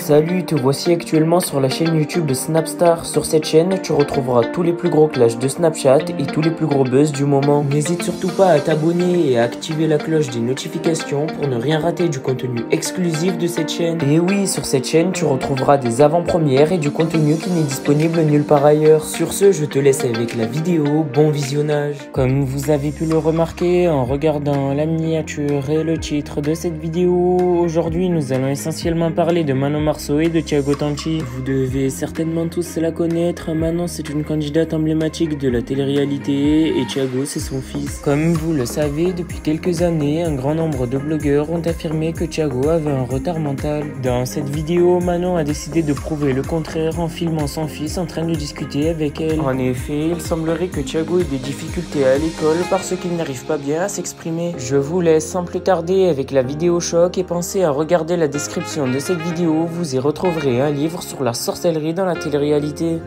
Salut, te voici actuellement sur la chaîne YouTube de Snapstar. Sur cette chaîne, tu retrouveras tous les plus gros clashs de Snapchat et tous les plus gros buzz du moment. N'hésite surtout pas à t'abonner et à activer la cloche des notifications pour ne rien rater du contenu exclusif de cette chaîne. Et oui, sur cette chaîne, tu retrouveras des avant-premières et du contenu qui n'est disponible nulle part ailleurs. Sur ce, je te laisse avec la vidéo. Bon visionnage. Comme vous avez pu le remarquer en regardant la miniature et le titre de cette vidéo, aujourd'hui nous allons essentiellement parler de Manon Marceau et de Thiago Tanchi. Vous devez certainement tous la connaître. Manon, c'est une candidate emblématique de la télé-réalité et Thiago, c'est son fils. Comme vous le savez, depuis quelques années, un grand nombre de blogueurs ont affirmé que Thiago avait un retard mental. Dans cette vidéo, Manon a décidé de prouver le contraire en filmant son fils en train de discuter avec elle. En effet, il semblerait que Thiago ait des difficultés à l'école parce qu'il n'arrive pas bien à s'exprimer. Je vous laisse sans plus tarder avec la vidéo choc et pensez à regarder la description de cette vidéo. Vous y retrouverez un livre sur la sorcellerie dans la télé-réalité.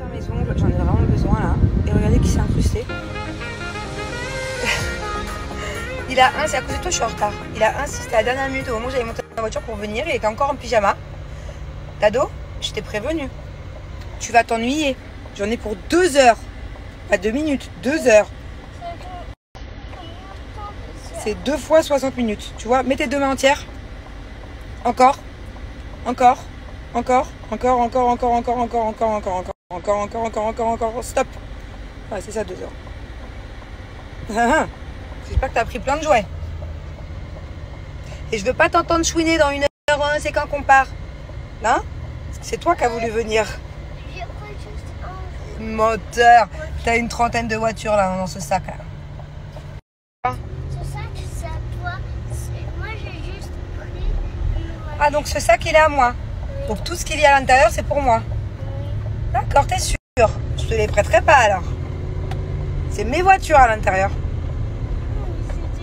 J'en ai vraiment besoin là. Et regardez qui s'est incrusté. Il a un, c'est à cause de toi je suis en retard. Il a un, c'était à la dernière minute au moment où j'avais monté dans la voiture pour venir. Il était encore en pyjama. Dado, je t'ai prévenu. Tu vas t'ennuyer. J'en ai pour 2 heures. Pas 2 minutes, 2 heures. C'est 2 fois 60 minutes. Tu vois, mets tes 2 mains entières. Encore. Encore. Encore. Encore, encore, encore, encore, encore, encore, encore, encore, encore, encore, encore, encore, encore. Stop. Ouais, c'est ça, 2 heures. J'espère que t'as pris plein de jouets. Et je veux pas t'entendre chouiner dans 1 heure. C'est quand qu'on part. Hein? C'est toi qui as voulu venir. Moteur. T'as une trentaine de voitures là dans ce sac là. Ce sac, c'est à toi. Moi, j'ai juste pris une... Ah, donc ce sac, il est à moi. Donc tout ce qu'il y a à l'intérieur, c'est pour moi. D'accord, t'es sûr? Je te les prêterai pas alors. C'est mes voitures à l'intérieur.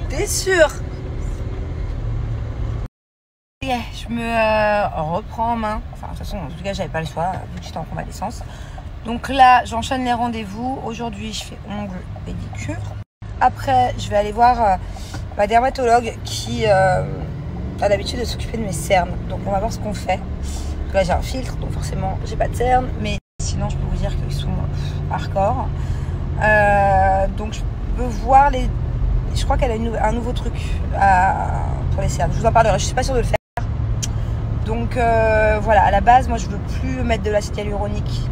T'es sûr? Yeah, je me reprends en main. Enfin, de toute façon, en tout cas, j'avais pas le choix vu que j'étais en convalescence. Donc là, j'enchaîne les rendez-vous. Aujourd'hui, je fais ongles, pédicure. Après, je vais aller voir ma dermatologue qui a l'habitude de s'occuper de mes cernes. Donc, on va voir ce qu'on fait. Donc là, j'ai un filtre, donc forcément, j'ai pas de cernes. Mais sinon, je peux vous dire qu'ils sont hardcore. Donc, je peux voir les... Je crois qu'elle a un nouveau truc pour les cernes. Je vous en parlerai. Je suis pas sûre de le faire. Donc, voilà. À la base, moi, je veux plus mettre de l'acide hyaluronique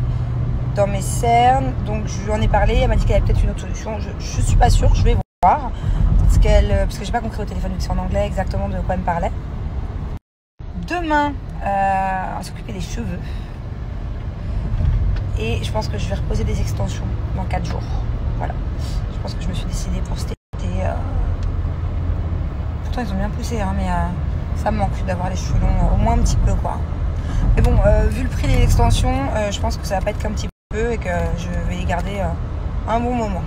dans mes cernes, donc je lui en ai parlé, elle m'a dit qu'elle avait peut-être une autre solution, je suis pas sûre, je vais voir, parce que j'ai pas compris au téléphone vu que c'est en anglais exactement de quoi elle me parlait. Demain, on va s'occuper des cheveux, et je pense que je vais reposer des extensions dans 4 jours, voilà, je pense que je me suis décidée pour cet été, pourtant ils ont bien poussé, hein, mais ça me manque d'avoir les cheveux longs, au moins un petit peu quoi. Mais bon, vu le prix des extensions, je pense que ça va pas être qu'un petit peu et que je vais les garder un bon moment.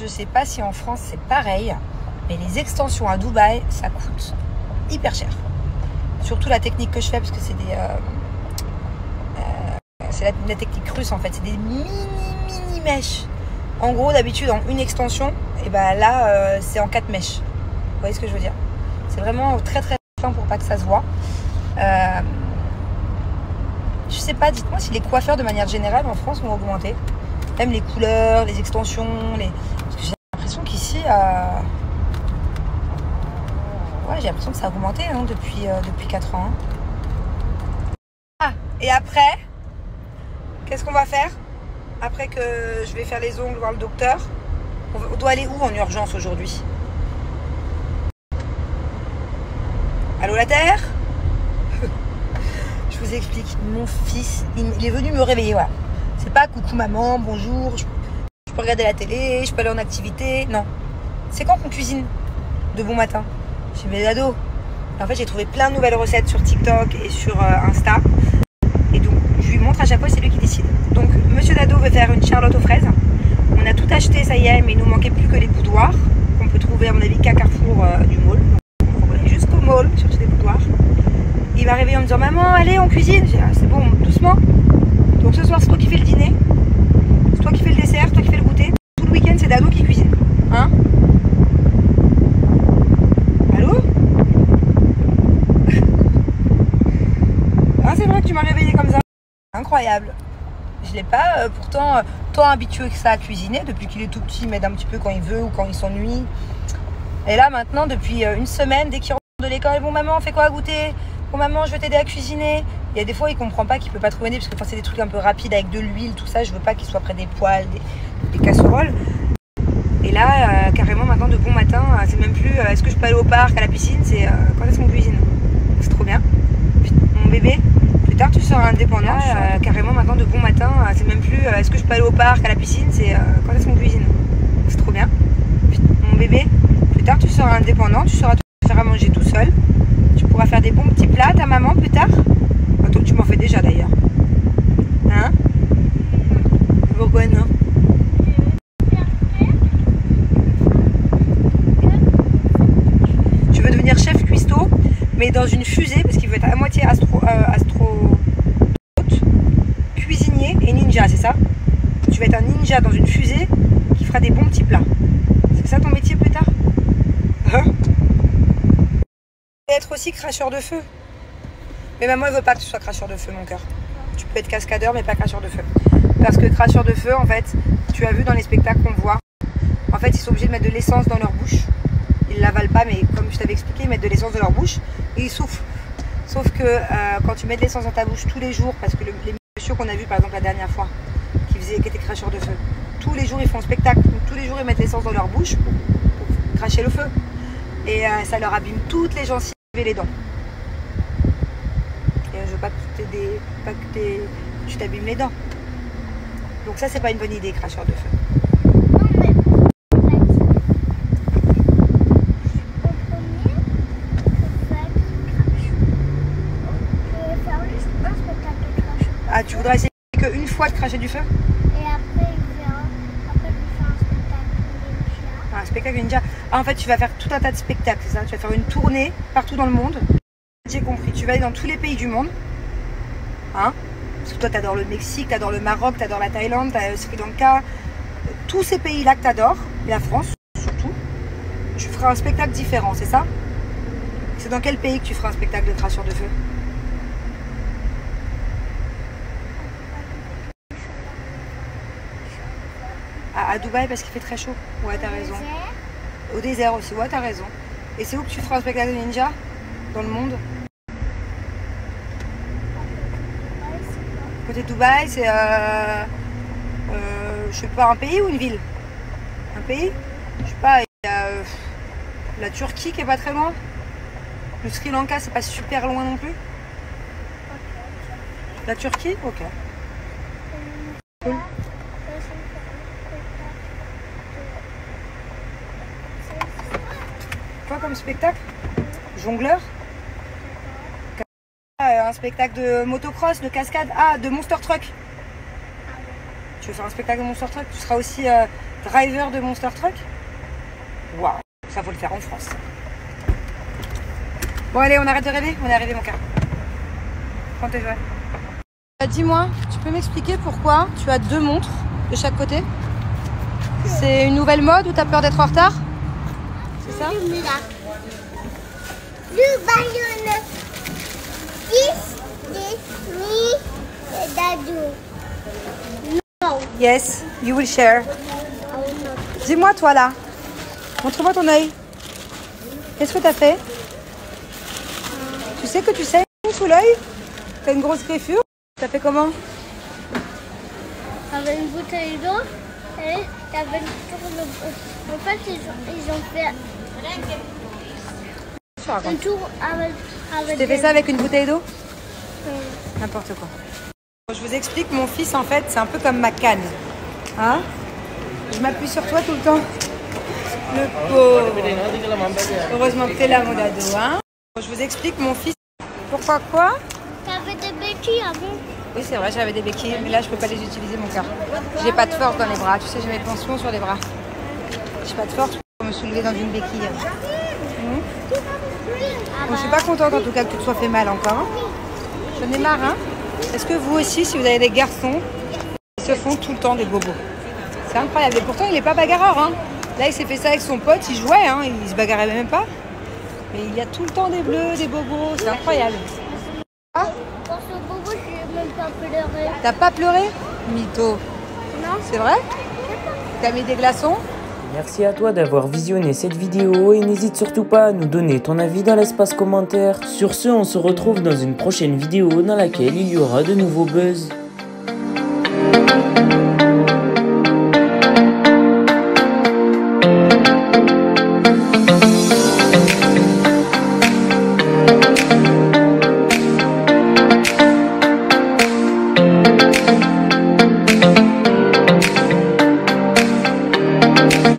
Je sais pas si en France c'est pareil, mais les extensions à Dubaï, ça coûte hyper cher. Surtout la technique que je fais, parce que c'est la technique russe en fait, c'est des mini mèches. En gros, d'habitude en une extension, et ben là c'est en 4 mèches. Vous voyez ce que je veux dire? C'est vraiment très très fin pour pas que ça se voit. Je sais pas, dites-moi si les coiffeurs de manière générale en France ont augmenté. Même les couleurs, les extensions, parce que j'ai l'impression qu'ici, ouais, j'ai l'impression que ça a augmenté hein, depuis 4 ans. Ah, et après, qu'est-ce qu'on va faire? Après que je vais faire les ongles, voir le docteur, on doit aller où en urgence aujourd'hui? Allô la Terre? Je vous explique, mon fils, il est venu me réveiller, voilà. C'est pas coucou maman, bonjour, je peux regarder la télé, je peux aller en activité, non. C'est quand qu'on cuisine de bon matin? J'ai mes ados. En fait, j'ai trouvé plein de nouvelles recettes sur TikTok et sur Insta. Et donc, je lui montre à chaque fois, c'est lui qui décide. Donc, monsieur Dado veut faire une charlotte aux fraises. On a tout acheté, ça y est, mais il nous manquait plus que les boudoirs, qu'on peut trouver, à mon avis, qu'à Carrefour du mall. Donc, on va aller jusqu'au mall, chercher des boudoirs. Il m'a réveillé en me disant maman allez on cuisine. J'ai dit ah, c'est bon doucement. Donc ce soir c'est toi qui fais le dîner, c'est toi qui fais le dessert, toi qui fais le goûter. Tout le week-end c'est Dado qui cuisine. Hein? Allô? Hein, c'est vrai que tu m'as réveillée comme ça. Incroyable. Je l'ai pas pourtant tant habitué que ça à cuisiner. Depuis qu'il est tout petit, il m'aide un petit peu quand il veut ou quand il s'ennuie. Et là maintenant, depuis une semaine, dès qu'il rentre de l'école, bon maman, on fait quoi à goûter? Bon maman, je vais t'aider à cuisiner. Il y a des fois, il comprend pas qu'il peut pas trop aider parce que quand c'est des trucs un peu rapides avec de l'huile, tout ça, je veux pas qu'il soit près des poêles, des casseroles. Et là, carrément maintenant de bon matin, c'est même plus est-ce que je peux aller au parc, à la piscine, c'est quand est-ce qu'on cuisine. C'est trop bien. Mon bébé, plus tard tu seras indépendant. Là, carrément maintenant de bon matin, c'est même plus est-ce que je peux aller au parc, à la piscine, c'est quand est-ce qu'on cuisine. C'est trop bien. Mon bébé, plus tard tu seras indépendant, tu sauras te faire à manger tout seul. Tu pourras faire des bons petits plats à ta maman plus tard. Toi, tu m'en fais déjà d'ailleurs. Hein? Pourquoi non? Tu veux devenir chef cuistot, mais dans une fusée, parce qu'il veut être à moitié astronaute, cuisinier et ninja, c'est ça? Tu vas être un ninja dans une fusée qui fera des bons petits plats. C'est ça ton métier plus tard? Hein? Et être aussi cracheur de feu. Mais maman, elle veut pas que tu sois cracheur de feu, mon cœur. Tu peux être cascadeur, mais pas cracheur de feu. Parce que cracheur de feu, en fait, tu as vu dans les spectacles qu'on voit, en fait, ils sont obligés de mettre de l'essence dans leur bouche. Ils l'avalent pas, mais comme je t'avais expliqué, ils mettent de l'essence dans leur bouche et ils soufflent. Sauf que quand tu mets de l'essence dans ta bouche tous les jours, parce que les messieurs qu'on a vus par exemple la dernière fois, qui étaient cracheurs de feu, tous les jours ils font un spectacle, donc tous les jours ils mettent l'essence dans leur bouche pour cracher le feu. Et ça leur abîme toutes les gencives et les dents. Et je veux pas que tu t'abîmes les dents. Donc ça c'est pas une bonne idée, cracheur de feu. Ah, tu voudrais essayer qu'une fois de cracher du feu? Et après, il verra. Après, je vais faire un spectacle ninja. Un spectacle ninja. Ah, en fait, tu vas faire tout un tas de spectacles, c'est ça? Tu vas faire une tournée partout dans le monde. J'ai compris. Tu vas aller dans tous les pays du monde. Hein? Parce que toi, tu adores le Mexique, tu adores le Maroc, tu adores la Thaïlande, tu adores Sri Lanka. Tous ces pays-là que tu adores, et la France surtout, tu feras un spectacle différent, c'est ça? C'est dans quel pays que tu feras un spectacle de cracheur de feu? À Dubaï parce qu'il fait très chaud. Ouais, t'as raison. Au désert aussi, ouais, t'as raison. Et c'est où que tu feras un spectacle de ninja? Dans le monde? Côté de Dubaï, c'est je sais pas, un pays ou une ville? Un pays? Je sais pas, il y a la Turquie qui est pas très loin. Le Sri Lanka, c'est pas super loin non plus. La Turquie? Ok. Cool. Quoi comme spectacle? Jongleur? Un spectacle de motocross, de cascade? Ah, de Monster Truck. Tu veux faire un spectacle de Monster Truck? Tu seras aussi driver de Monster Truck? Waouh, ça faut le faire en France. Bon allez, on arrête de rêver? On est arrivé mon cœur. Prends tes jouets. Dis-moi, tu peux m'expliquer pourquoi tu as 2 montres de chaque côté? C'est une nouvelle mode ou t'as peur d'être en retard? C'est ça? Le ballon. 10, Dadou. No. Yes, you will share. Dis-moi toi là. Montre-moi ton œil. Qu'est-ce que t'as fait? Tu sais que tu saignes sous l'œil? T'as une grosse griffure? T'as fait comment? Avec une bouteille d'eau et t'avais une tour de... En fait, ils ont fait une tour avec tu t'es fait ça avec une bouteille d'eau? N'importe quoi. Je vous explique, mon fils en fait, c'est un peu comme ma canne. Hein? Je m'appuie sur toi tout le temps. Le pauvre. Heureusement que t'es là, mon dado. Hein? Je vous explique, mon fils. Pourquoi quoi? T'avais des béquilles avant. Oui, c'est vrai, j'avais des béquilles, mais là, je peux pas les utiliser, mon cœur. J'ai pas de force dans les bras. Tu sais, j'ai mes pensions sur les bras. J'ai pas de force pour me soulever dans une béquille. Bon, je suis pas contente en tout cas que tu te sois fait mal encore. Hein. J'en ai marre. Hein. Est-ce que vous aussi, si vous avez des garçons, ils se font tout le temps des bobos? C'est incroyable. Et pourtant, il est pas bagarreur. Hein. Là, il s'est fait ça avec son pote. Il jouait. Hein. Il se bagarrait même pas. Mais il y a tout le temps des bleus, des bobos. C'est incroyable. Ah, glaçons Bobo, je n'ai même pas pleuré. T'as pas pleuré? Mytho. Non. C'est vrai? T'as mis des glaçons? Merci à toi d'avoir visionné cette vidéo et n'hésite surtout pas à nous donner ton avis dans l'espace commentaire. Sur ce, on se retrouve dans une prochaine vidéo dans laquelle il y aura de nouveaux buzz.